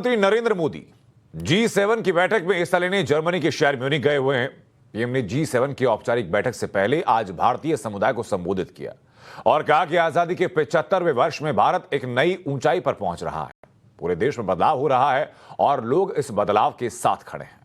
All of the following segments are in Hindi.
प्रधानमंत्री नरेंद्र मोदी G7 की बैठक में हिस्सा लेने जर्मनी के शहर म्यूनिख गए हुए हैं। पीएम ने G7 की औपचारिक बैठक से पहले आज भारतीय समुदाय को संबोधित किया और कहा कि आजादी के 75वें वर्ष में भारत एक नई ऊंचाई पर पहुंच रहा है। पूरे देश में बदलाव हो रहा है और लोग इस बदलाव के साथ खड़े हैं।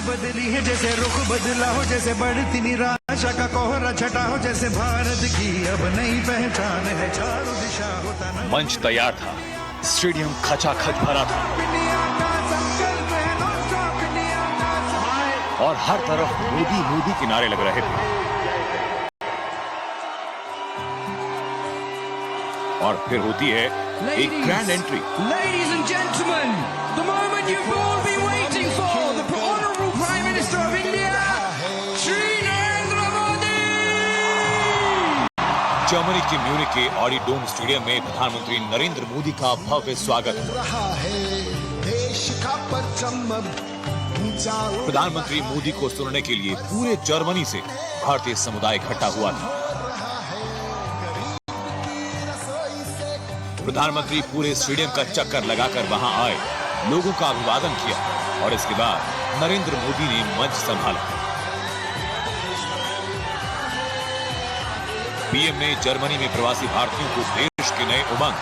बदली है जैसे रुख बदला हो, जैसे बढ़ती निराशा का कोहरा छटा हो, जैसे भारत की अब नई पहचान है, चारों दिशा होता न। मंच तैयार था, स्टेडियम खचाखच भरा था और हर तरफ मोदी मोदी के नारे लग रहे थे। और फिर होती है एक grand entry. Ladies and gentlemen, the moment you've all been waiting for, the honorable Prime Minister of India, Shri Narendra Modi! Germany के म्यूनिख के ऑडी डोम स्टेडियम में प्रधानमंत्री नरेंद्र मोदी का भव्य स्वागत हुआ। प्रधानमंत्री मोदी को सुनने के लिए पूरे जर्मनी से भारतीय समुदाय इकट्ठा हुआ था। प्रधानमंत्री पूरे स्टेडियम का चक्कर लगाकर वहां आए, लोगों का अभिवादन किया और इसके बाद नरेंद्र मोदी ने मंच संभाला। पीएम ने जर्मनी में प्रवासी भारतीयों को देश के नए उमंग,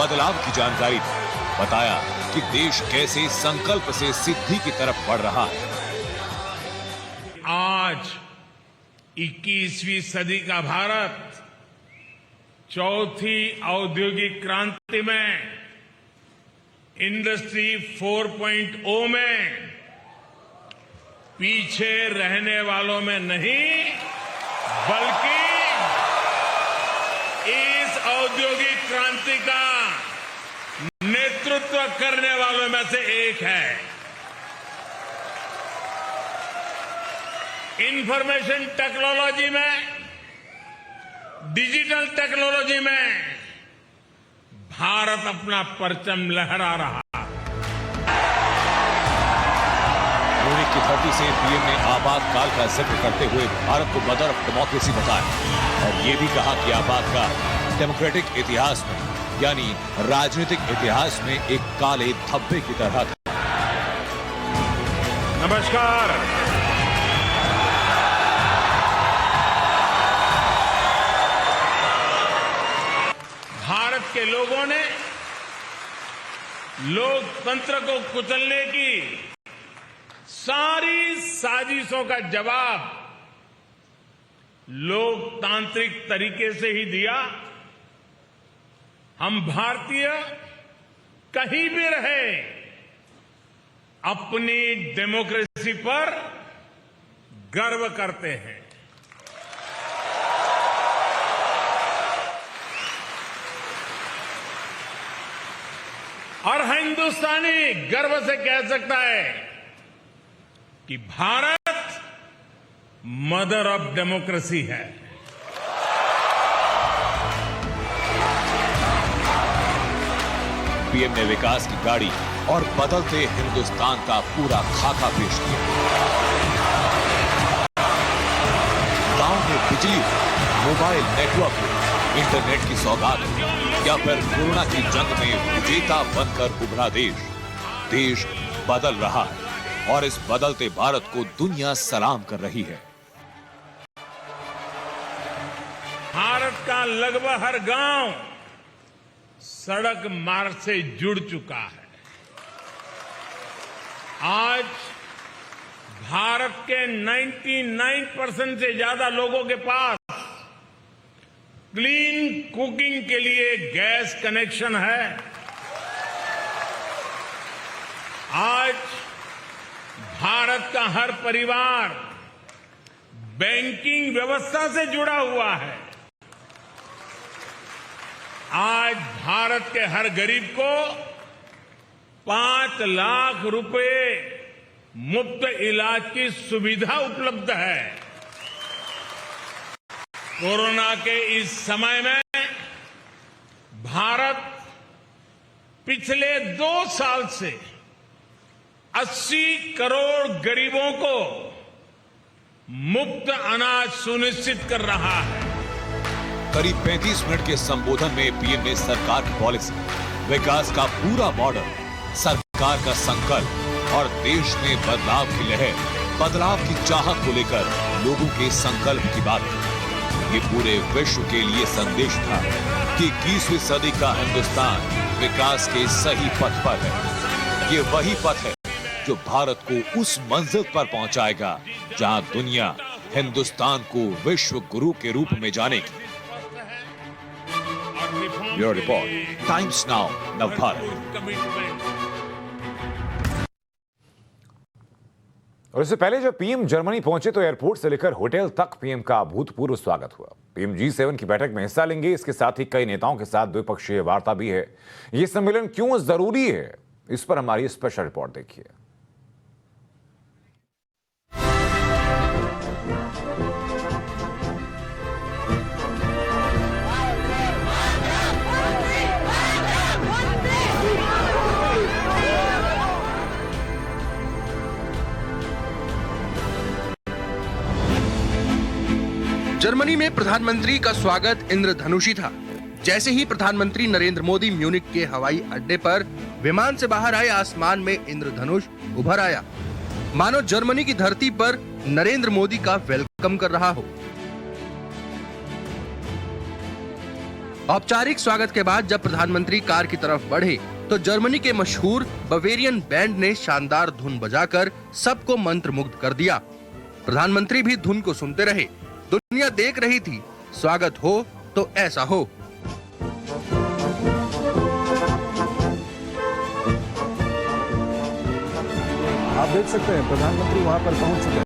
बदलाव की जानकारी दी। बताया कि देश कैसे संकल्प से सिद्धि की तरफ बढ़ रहा है। आज 21वीं सदी का भारत चौथी औद्योगिक क्रांति में, इंडस्ट्री 4.0 में पीछे रहने वालों में नहीं, बल्कि इस औद्योगिक क्रांति का नेतृत्व करने वालों में से एक है। इंफॉर्मेशन टेक्नोलॉजी में, डिजिटल टेक्नोलॉजी में भारत अपना परचम लहरा रहा। म्यूनिख की धरती से पीएम ने आपातकाल का जिक्र करते हुए भारत को मदर ऑफ डेमोक्रेसी बताया और ये भी कहा कि आपातकाल डेमोक्रेटिक इतिहास में, यानी राजनीतिक इतिहास में एक काले धब्बे की तरह था। नमस्कार। भारत के लोगों ने लोकतंत्र को कुचलने की सारी साजिशों का जवाब लोकतांत्रिक तरीके से ही दिया। हम भारतीय कहीं भी रहे, अपनी डेमोक्रेसी पर गर्व करते हैं। और हिंदुस्तानी गर्व से कह सकता है कि भारत मदर ऑफ डेमोक्रेसी है। पीएम ने विकास की गाड़ी और बदलते हिंदुस्तान का पूरा खाका पेश किया। गांव में बिजली, मोबाइल नेटवर्क, इंटरनेट की सौगात या फिर कोरोना की जंग में विजेता बनकर उभरा देश। देश बदल रहा है और इस बदलते भारत को दुनिया सलाम कर रही है। भारत का लगभग हर गांव सड़क मार्ग से जुड़ चुका है। आज भारत के 99% से ज्यादा लोगों के पास क्लीन कुकिंग के लिए गैस कनेक्शन है। आज भारत का हर परिवार बैंकिंग व्यवस्था से जुड़ा हुआ है। आज भारत के हर गरीब को 5 लाख रुपए मुफ्त इलाज की सुविधा उपलब्ध है। कोरोना के इस समय में भारत पिछले 2 साल से 80 करोड़ गरीबों को मुफ्त अनाज सुनिश्चित कर रहा है। करीब 35 मिनट के संबोधन में पीएम ने सरकार की पॉलिसी, विकास का पूरा मॉडल, सरकार का संकल्प और देश में बदलाव की लहर, बदलाव की चाहत को लेकर लोगों के संकल्प की बात की। ये पूरे विश्व के लिए संदेश था कि 21वीं सदी का हिंदुस्तान विकास के सही पथ पर है। ये वही पथ है जो भारत को उस मंजिल पर पहुंचाएगा जहां दुनिया हिंदुस्तान को विश्व गुरु के रूप में जानेगी। Bureau report, Times Now, Navbharat. और इससे पहले जब पीएम जर्मनी पहुंचे तो एयरपोर्ट से लेकर होटल तक पीएम का अभूतपूर्व स्वागत हुआ। पीएम G7 की बैठक में हिस्सा लेंगे। इसके साथ ही कई नेताओं के साथ द्विपक्षीय वार्ता भी है। ये सम्मेलन क्यों जरूरी है, इस पर हमारी स्पेशल रिपोर्ट देखिए। जर्मनी में प्रधानमंत्री का स्वागत इंद्रधनुषी था। जैसे ही प्रधानमंत्री नरेंद्र मोदी म्यूनिख के हवाई अड्डे पर विमान से बाहर आए, आसमान में इंद्रधनुष उभर आया, मानो जर्मनी की धरती पर नरेंद्र मोदी का वेलकम कर रहा हो। औपचारिक स्वागत के बाद जब प्रधानमंत्री कार की तरफ बढ़े तो जर्मनी के मशहूर बवेरियन बैंड ने शानदार धुन बजाकर सबको मंत्रमुग्ध कर दिया। प्रधानमंत्री भी धुन को सुनते रहे। दुनिया देख रही थी, स्वागत हो तो ऐसा हो। आप देख सकते हैं प्रधानमंत्री वहां पर पहुंच चुके हैं।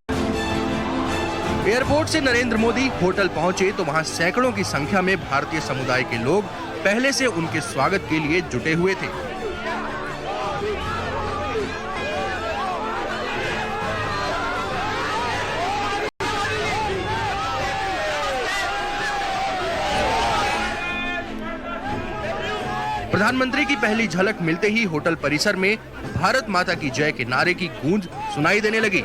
एयरपोर्ट से नरेंद्र मोदी होटल पहुंचे तो वहां सैकड़ों की संख्या में भारतीय समुदाय के लोग पहले से उनके स्वागत के लिए जुटे हुए थे। प्रधानमंत्री की पहली झलक मिलते ही होटल परिसर में भारत माता की जय के नारे की गूंज सुनाई देने लगी।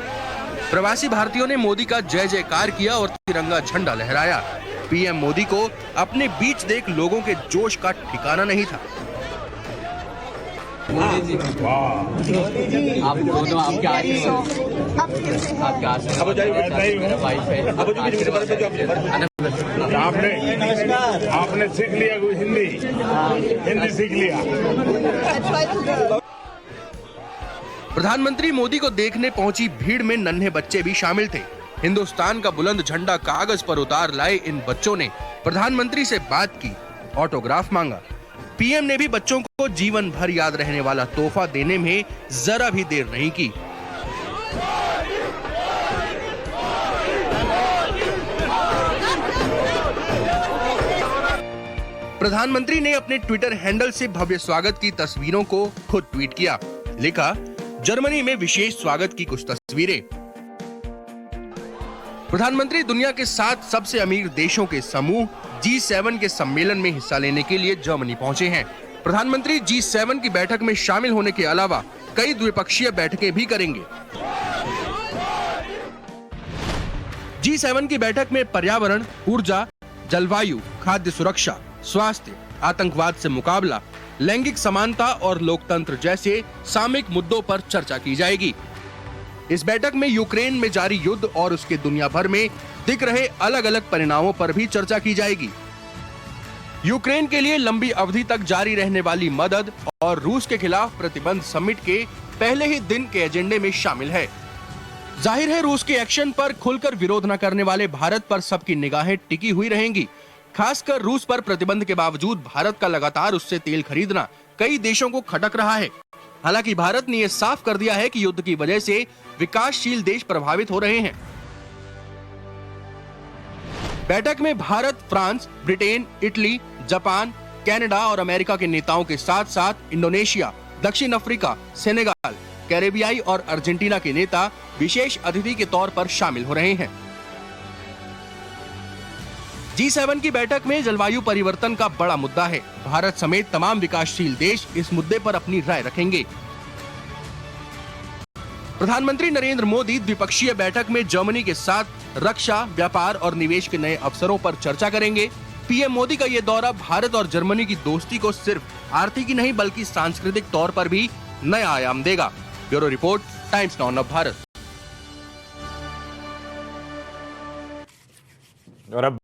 प्रवासी भारतीयों ने मोदी का जय जयकार किया और तिरंगा झंडा लहराया। पीएम मोदी को अपने बीच देख लोगों के जोश का ठिकाना नहीं था। आप दोनों आपके आपने सीख लिया कोई हिंदी सीख लिया। प्रधानमंत्री मोदी को देखने पहुंची भीड़ में नन्हे बच्चे भी शामिल थे। हिंदुस्तान का बुलंद झंडा कागज पर उतार लाए इन बच्चों ने प्रधानमंत्री से बात की, ऑटोग्राफ मांगा। पीएम ने भी बच्चों को जीवन भर याद रहने वाला तोहफा देने में जरा भी देर नहीं की। प्रधानमंत्री ने अपने ट्विटर हैंडल से भव्य स्वागत की तस्वीरों को खुद ट्वीट किया। लिखा, जर्मनी में विशेष स्वागत की कुछ तस्वीरें। प्रधानमंत्री दुनिया के 7 सबसे अमीर देशों के समूह G7 के सम्मेलन में हिस्सा लेने के लिए जर्मनी पहुंचे हैं। प्रधानमंत्री G7 की बैठक में शामिल होने के अलावा कई द्विपक्षीय बैठकें भी करेंगे। G7 की बैठक में पर्यावरण, ऊर्जा, जलवायु, खाद्य सुरक्षा, स्वास्थ्य, आतंकवाद से मुकाबला, लैंगिक समानता और लोकतंत्र जैसे सामयिक मुद्दों पर चर्चा की जाएगी। इस बैठक में यूक्रेन में जारी युद्ध और उसके दुनिया भर में दिख रहे अलग अलग परिणामों पर भी चर्चा की जाएगी। यूक्रेन के लिए लंबी अवधि तक जारी रहने वाली मदद और रूस के खिलाफ प्रतिबंध समिट के पहले ही दिन के एजेंडे में शामिल है। जाहिर है रूस के एक्शन पर खुलकर विरोध न करने वाले भारत पर सबकी निगाहें टिकी हुई रहेंगी। खासकर रूस पर प्रतिबंध के बावजूद भारत का लगातार उससे तेल खरीदना कई देशों को खटक रहा है। हालांकि भारत ने यह साफ कर दिया है कि युद्ध की वजह से विकासशील देश प्रभावित हो रहे हैं। बैठक में Bharat, France, Britain, Italy, Japan, Canada और अमेरिका के नेताओं के साथ साथ इंडोनेशिया, दक्षिण अफ्रीका, सेनेगाल, कैरेबियाई और अर्जेंटीना के नेता विशेष अतिथि के तौर पर शामिल हो रहे हैं। G7 की बैठक में जलवायु परिवर्तन का बड़ा मुद्दा है। भारत समेत तमाम विकासशील देश इस मुद्दे पर अपनी राय रखेंगे। प्रधानमंत्री नरेंद्र मोदी द्विपक्षीय बैठक में जर्मनी के साथ रक्षा, व्यापार और निवेश के नए अवसरों पर चर्चा करेंगे। पीएम मोदी का ये दौरा भारत और जर्मनी की दोस्ती को सिर्फ आर्थिक ही नहीं बल्कि सांस्कृतिक तौर पर भी नया आयाम देगा। Bureau report, Times now of Bharat. और अब